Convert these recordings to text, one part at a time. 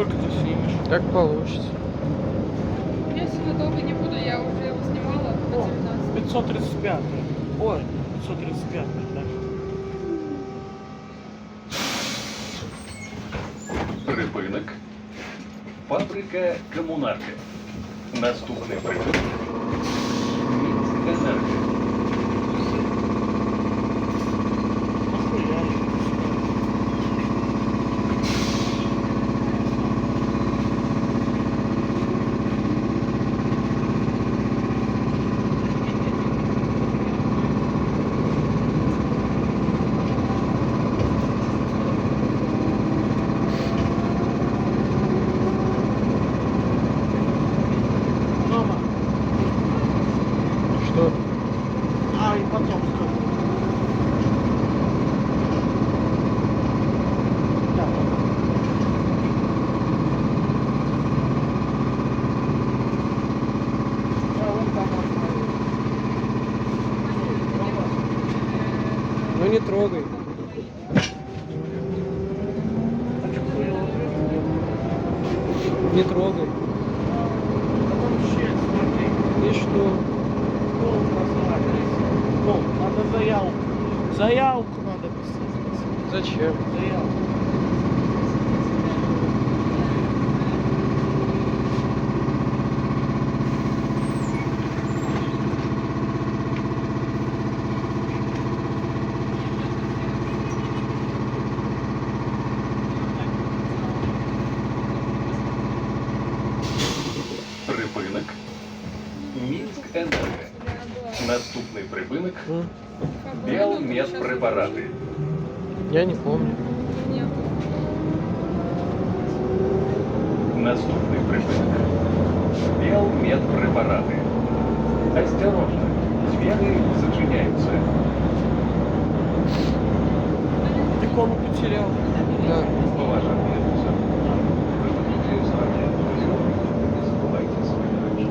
сколько ты снимешь? Как получится. Я сюда долго не буду, я уже его снимала на О, 19. 535. Ой, 535, да. Припинок. Фабрика Комунарка. Наступний припинок. Мінськенерго. Нахуя? Мама, Что? а и потом скажу. Да, вон там остановился. Ну не трогай. А чё хуёво? Не трогай. А там щель, смотри. И что? Пол разваливается. Пол, надо заявку. Заявку надо писать. Зачем? Заявку. Припинок. Мінськенерго. Наступний припинок. М? Белмедпрепарати. Я не помню. Нет. Наступний припинок. Белмедпрепарати. Осторожно. Двери зачиняются. Ты кому потерял? Да. Уважаемые друзья, проводите сравнительную съемку. Не забывайте свои речи.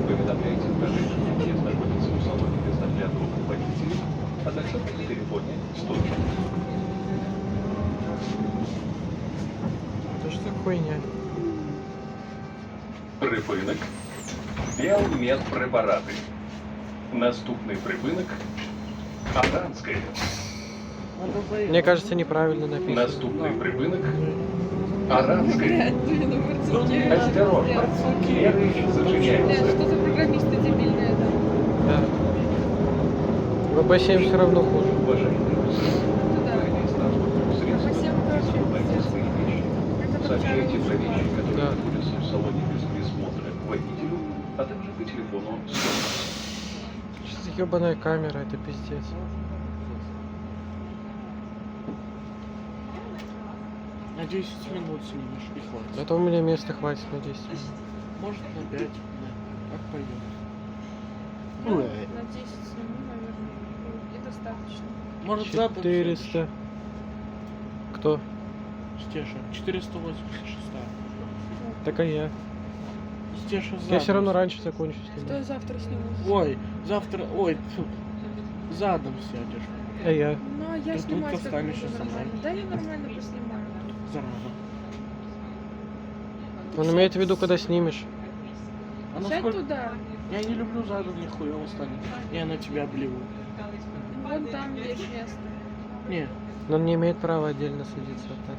Поведомляйте женщин, где находится в салоне без наглядного руководителя, а также по телефоне 100. Это что за хуйня? Припинок. Белмедпрепарати. Наступний припинок. Аранське. Надо заявку. Мне кажется, неправильно написано. Наступний припинок. Аранське. Блядь, блин, ну мартинки. Осторожно. Двери Блядь, зачиняются. что за программисты дебильные там? Да. ВБ-7 все равно хуже. Уважаемые друзья, Туда. выйдя из транспортного средства, Совсем вообще забывайте пиздец. свои вещи. Как это Сообщайте про вчера вещи, которые Да. находятся в салоне без присмотра к водителю, а также по телефону 100. Что за ебаная камера, это пиздец. На 10 минут снимешь и хватит. Зато у меня места хватит на 10. Может на 5, да. Как пойдет. Ну, на 10 сниму, наверное. И достаточно. Может завтра 400. Кто? Стеша. 486. Так а я. Стеша Я задом. все равно раньше закончу Что я снимать. завтра сниму? Ой, завтра... Ой, фу. Задом сядешь. А я. Ну, а я Ты снимаю тут как останешься буду со мной. нормально. Да, я нормально поснимаю. Зараза. Он имеет в виду, когда снимешь. А Сядь насколько... туда. Я не люблю задом, нихуя станет. Я на тебя обливаю. Вон там есть место. Не, Но он не имеет права отдельно садиться. Вот так.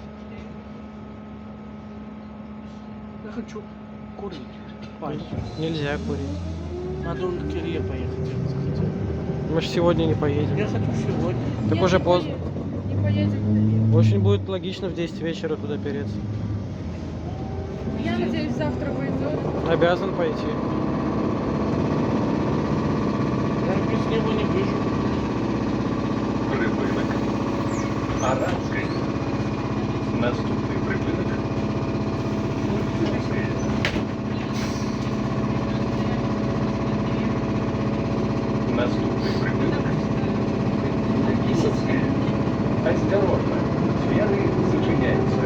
я хочу курить. Пасть. Нельзя курить. Надо в Кирье поехать, я захотел. Мы же сегодня не поедем. Я хочу сегодня. Так Нет, уже не поздно. поедем. Не поедем. Очень будет логично в 10 вечера туда переться. Я надеюсь, завтра пойдет. Обязан пойти. Я без него не выживу. Припинок. Аранське. Наступний припинок. Ульяновське. Наступний припинок. Лисовське. Осторожно. Двери зачиняются.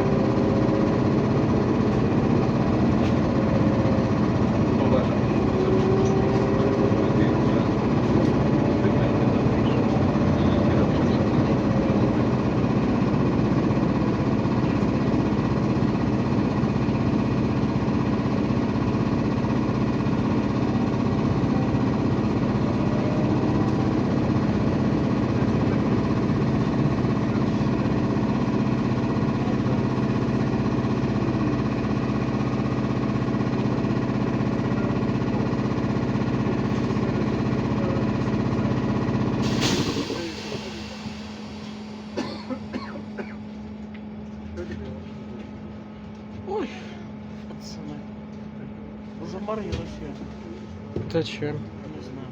Запарилась я. Зачем? Не знаю.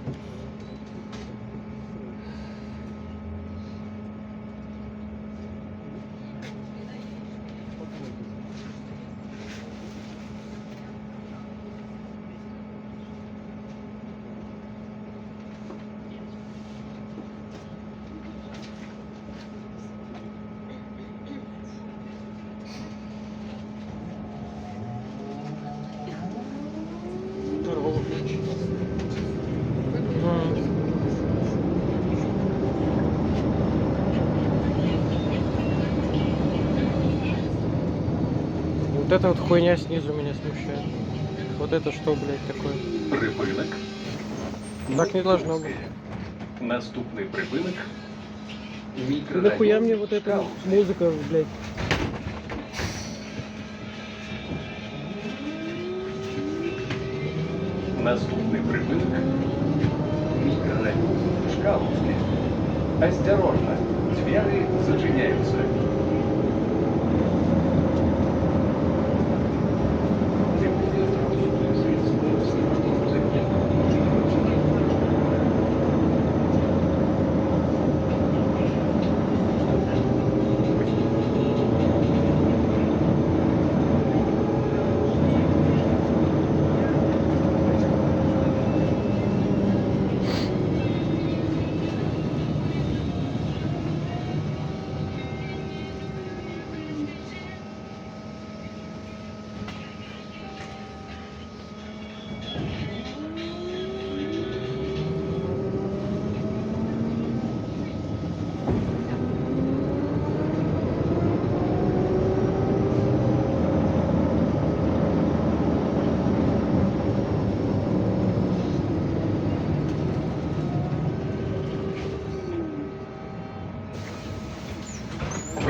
Здорово. Вот эта вот хуйня снизу меня смущает. Вот это что, блядь, такое? Припинок. Так не должно быть. Наступний припинок. Да нахуя мне вот эта музыка, блядь? Наступний припинок. Мікрорайон Чкаловський. Осторожно, двери зачиняються.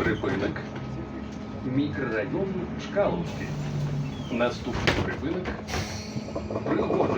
Припинок. Мікрорайон Чкаловський. Наступний припинок. Пригород.